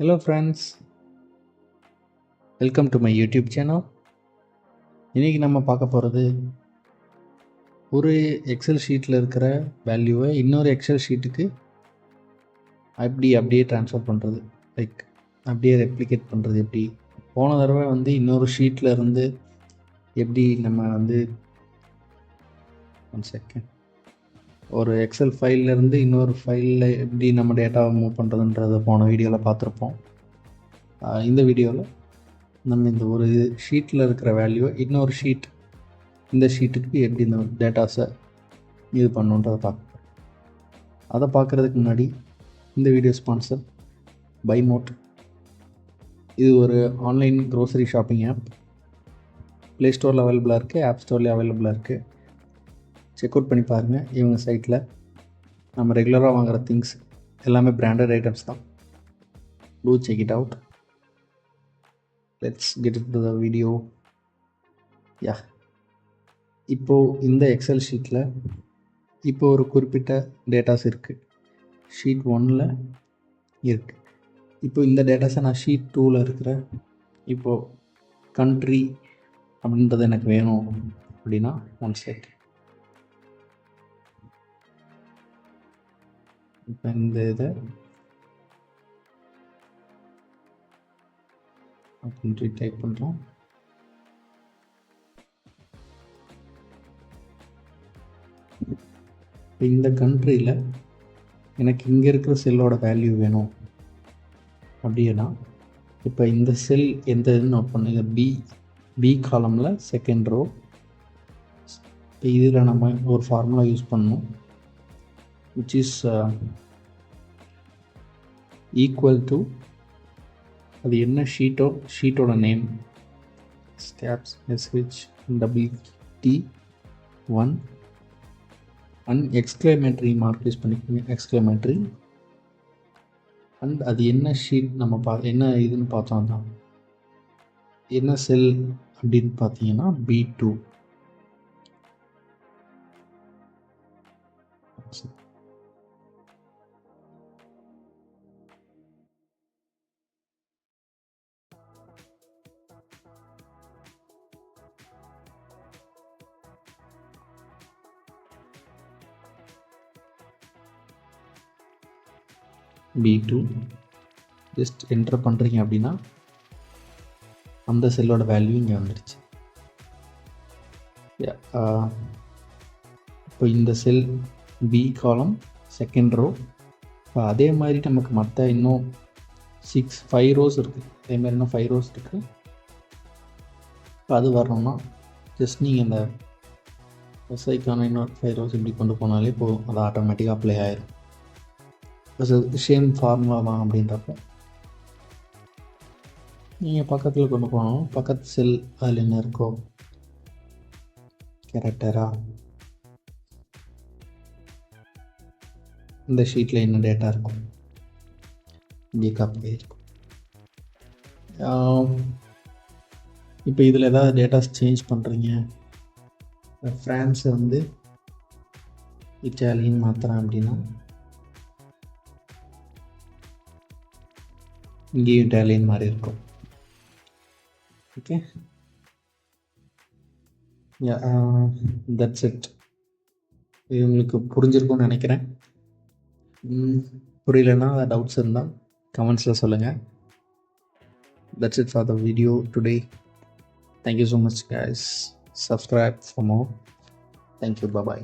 Hello friends, welcome to my YouTube channel. இன்றைக்கி நம்ம பார்க்க போகிறது ஒரு எக்ஸல் ஷீட்டில் இருக்கிற வேல்யூவை இன்னொரு எக்ஸல் ஷீட்டுக்கு அப்படியே ட்ரான்ஸ்ஃபர் பண்ணுறது, லைக் அப்படியே ரெப்ளிகேட் பண்ணுறது. எப்படி போன தடவை இன்னொரு ஷீட்டில் இருந்து எப்படி நம்ம ஒரு எக்ஸல் ஃபைல்லேருந்து இன்னொரு ஃபைலில் எப்படி நம்ம டேட்டாவை மூவ் பண்ணுறதுன்றதை போன வீடியோவில் பார்த்துருப்போம். இந்த வீடியோவில் நம்ம இந்த ஒரு ஷீட்டில் இருக்கிற வேல்யூவை இன்னொரு இந்த ஷீட்டுக்கு எப்படி இந்த டேட்டாஸை இது பண்ணுன்றதை பார்க்க. அதை பார்க்குறதுக்கு முன்னாடி இந்த வீடியோ ஸ்பான்சர் பைமோட். இது ஒரு online grocery shopping app. Play ஸ்டோரில் அவைலபிளாக இருக்குது, ஆப் ஸ்டோர்லேயும் அவைலபிளாக இருக்குது. செக் அவுட் பண்ணி பாருங்கள். இவங்க சைட்டில் நம்ம ரெகுலராக வாங்குகிற திங்ஸ் எல்லாமே பிராண்டட் ஐட்டம்ஸ் தான். To check it out. Let's get into the video. இப்போது இந்த எக்ஸல் ஷீட்டில் இப்போது ஒரு குறிப்பிட்ட டேட்டாஸ் இருக்குது. ஷீட் 1ல் இருக்குது. இப்போ இந்த டேட்டாஸை நான் ஷீட் 2ல் இருக்கிற இப்போது கண்ட்ரி அப்படின்றது எனக்கு வேணும் அப்படின்னா ஒன் செகண்ட். இப்போ இந்த இதை கண்ட்ரி டைப் பண்ணுறோம். இப்போ இந்த கண்ட்ரியில் எனக்கு இங்கே இருக்கிற செல்லோட வேல்யூ வேணும் அப்படின்னா இப்போ இந்த செல் எந்த இதுன்னு நோட் பண்ணுங்க. பி காலமில் செகண்ட் ரோ. இப்போ இதில் நம்ம ஒரு ஃபார்முலா யூஸ் பண்ணணும், which is equal to அது என்ன ஷீட்டோட name stops SHWT1 and exclamatory mark use பண்ணிக்கோங்க, எக்ஸ்க்ளமேட்டரி. அண்ட் அது என்ன ஷீட் நம்ம என்ன இதுன்னு பார்த்தோம் தான், என்ன செல் அப்படின்னு பார்த்தீங்கன்னா B2. B2 ஜஸ்ட் என்டர் பண்ணுறீங்க அப்படின்னா அந்த செல்லோட வேல்யூ இங்கே வந்துடுச்சு. இப்போ இந்த செல் பி காலம் செகண்ட் ரோ. இப்போ அதே மாதிரி நமக்கு மற்ற இன்னும் 5 ரோஸ் இருக்குது. அதே மாதிரி இன்னும் 5 ரோஸ் இருக்குது. இப்போ அது வரணும்னா ஜஸ்ட் நீங்கள் இந்த எஸ்ஐக்கான இன்னொரு 5 ரோஸ் இப்படி கொண்டு போனாலே போதும், அது ஆட்டோமேட்டிக்காக அப்ளை ஆயிடும். சேம் ஃபார்முலா தான் அப்படின்றப்போ நீங்கள் பக்கத்தில் கொண்டு போகணும். பக்கத்து செல் அதில் என்ன இருக்கோ கேரக்டராக இந்த ஷீட்டில் என்ன டேட்டா இருக்கும் இங்கே காப்பி இருக்கும். இப்போ இதில் ஏதாவது டேட்டாஸ் சேஞ்ச் பண்ணுறீங்க, ஃப்ரான்ஸை இட்டாலியன் மாற்றுறேன் அப்படின்னா இங்கேயும் இட்டாலியன் மாதிரி இருக்கும். Okay, that's it. இது உங்களுக்கு புரிஞ்சிருக்கும்னு நினைக்கிறேன். புரியலன்னா டவுட்ஸ் இருந்தால் கமெண்ட்ஸில் சொல்லுங்கள். That's it for the video today. Thank you so much guys. Subscribe for more. Thank you. Bye bye.